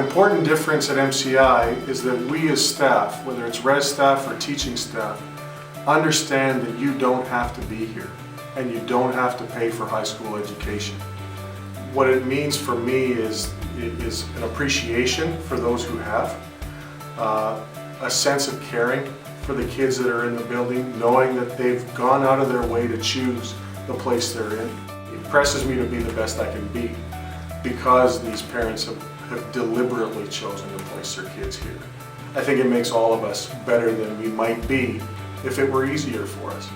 important difference at MCI is that we as staff, whether it's res staff or teaching staff, understand that you don't have to be here and you don't have to pay for high school education. What it means for me is an appreciation for those who have, a sense of caring for the kids that are in the building, knowing that they've gone out of their way to choose the place they're in. It presses me to be the best I can be because these parents have deliberately chosen to place their kids here. I think it makes all of us better than we might be if it were easier for us.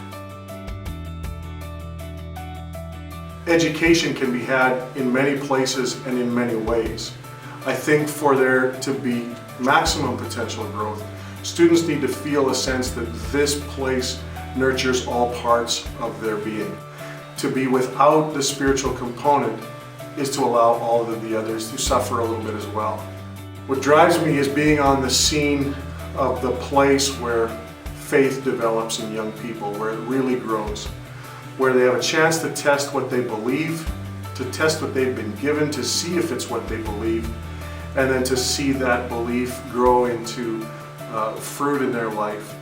Education can be had in many places and in many ways. I think for there to be maximum potential growth, students need to feel a sense that this place nurtures all parts of their being. To be without the spiritual component is to allow all of the others to suffer a little bit as well. What drives me is being on the scene of the place where faith develops in young people, where it really grows, where they have a chance to test what they believe, to test what they've been given, to see if it's what they believe, and then to see that belief grow into fruit in their life.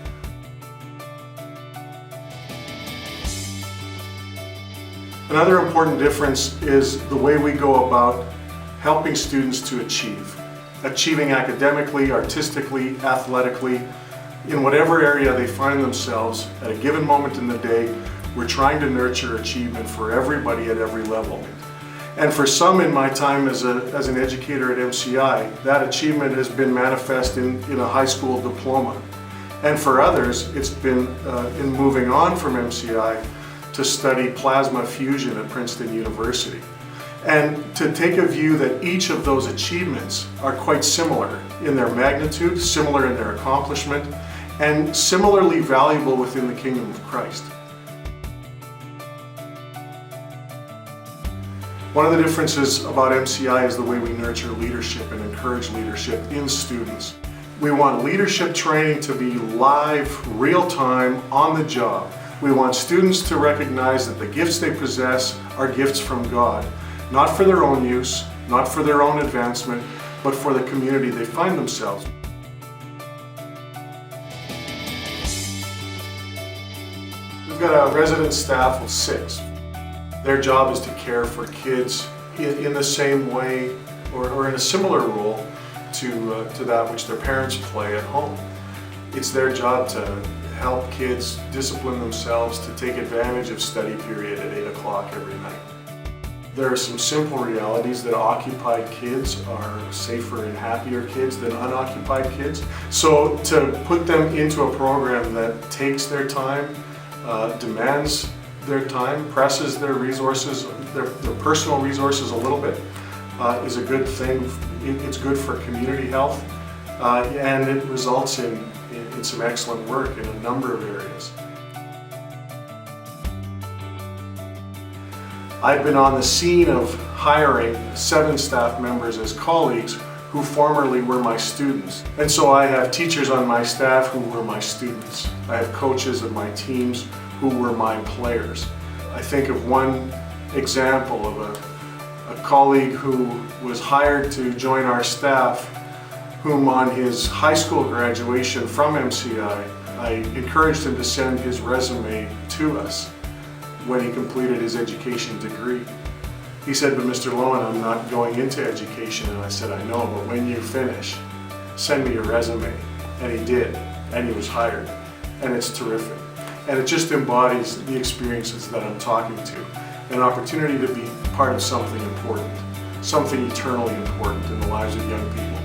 Another important difference is the way we go about helping students to achieving academically, artistically, athletically, in whatever area they find themselves at a given moment in the day. We're trying to nurture achievement for everybody at every level. And for some in my time as an educator at MCI, that achievement has been manifest in a high school diploma. And for others, it's been in moving on from MCI to study plasma fusion at Princeton University. And to take a view that each of those achievements are quite similar in their magnitude, similar in their accomplishment, and similarly valuable within the kingdom of Christ. One of the differences about MCI is the way we nurture leadership and encourage leadership in students. We want leadership training to be live, real-time, on the job. We want students to recognize that the gifts they possess are gifts from God, not for their own use, not for their own advancement, but for the community they find themselves. We've got a resident staff of 6. Their job is to care for kids in the same way or in a similar role to that which their parents play at home. It's their job to help kids discipline themselves to take advantage of study period at 8 o'clock every night. There are some simple realities that occupied kids are safer and happier kids than unoccupied kids. So to put them into a program that takes their time, demands their time, presses their resources, their personal resources a little bit, is a good thing. It's good for community health, and it results in some excellent work in a number of areas. I've been on the scene of hiring 7 staff members as colleagues who formerly were my students. And so I have teachers on my staff who were my students. I have coaches of my teams who were my players. I think of one example of a colleague who was hired to join our staff, whom on his high school graduation from MCI, I encouraged him to send his resume to us when he completed his education degree. He said, "But Mr. Lowen, I'm not going into education." And I said, "I know, but when you finish, send me your resume." And he did, and he was hired. And it's terrific. And it just embodies the experiences that I'm talking to. An opportunity to be part of something important, something eternally important in the lives of young people.